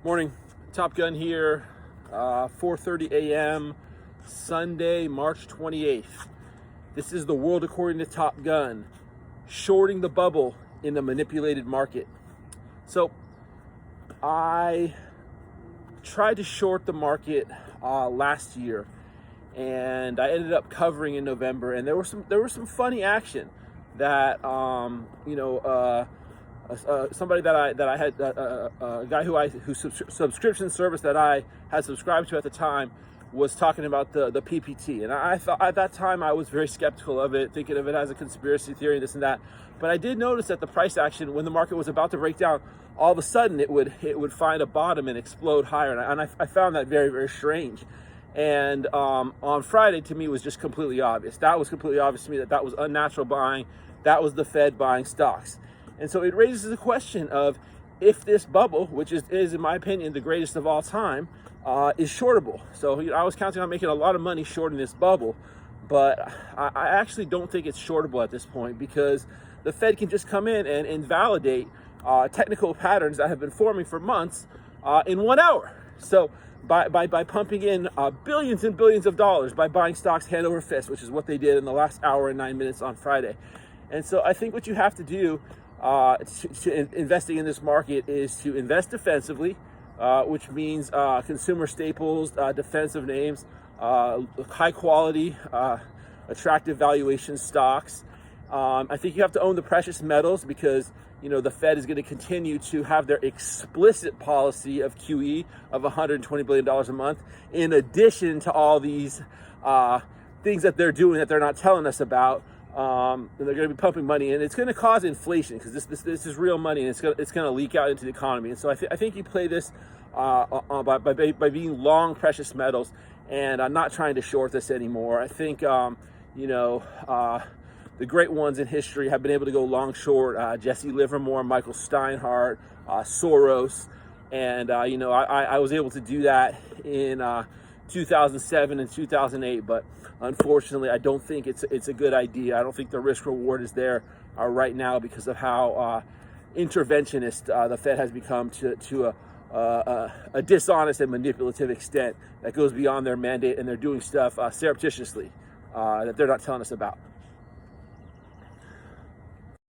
Morning, Top Gun here, 4:30 a.m., Sunday, March 28th. This is the world according to Top Gun, shorting the bubble in the manipulated market. So I tried to short the market last year, and I ended up covering in November, and there was some funny action that somebody that I had a guy whose subscription service that I had subscribed to at the time was talking about the PPT, and I thought at that time I was very skeptical of it, thinking of it as a conspiracy theory, this and that. But I did notice that the price action, when the market was about to break down, all of a sudden it would find a bottom and explode higher, and I found that very, very strange. And on Friday, to me, was just completely obvious. That was completely obvious to me that was unnatural buying. That was the Fed buying stocks. And so it raises the question of if this bubble, which is in my opinion, the greatest of all time, is shortable. So I was counting on making a lot of money shorting this bubble, but I actually don't think it's shortable at this point, because the Fed can just come in and invalidate technical patterns that have been forming for months in 1 hour. So by pumping in billions and billions of dollars by buying stocks hand over fist, which is what they did in the last hour and 9 minutes on Friday. And so I think what you have to do investing in this market is to invest defensively, which means consumer staples, defensive names, high quality, attractive valuation stocks. I think you have to own the precious metals, because the Fed is going to continue to have their explicit policy of QE of $120 billion a month, in addition to all these things that they're doing that they're not telling us about. And they're going to be pumping money in. It's going to cause inflation, because this is real money, and it's going to leak out into the economy. And so I think you play this by being long precious metals, and I'm not trying to short this anymore. I think the great ones in history have been able to go long short. Jesse Livermore, Michael Steinhardt, Soros, and I was able to do that in 2007 and 2008, but unfortunately I don't think it's a good idea. I don't think the risk reward is there right now, because of how interventionist the Fed has become to a dishonest and manipulative extent that goes beyond their mandate, and they're doing stuff surreptitiously that they're not telling us about.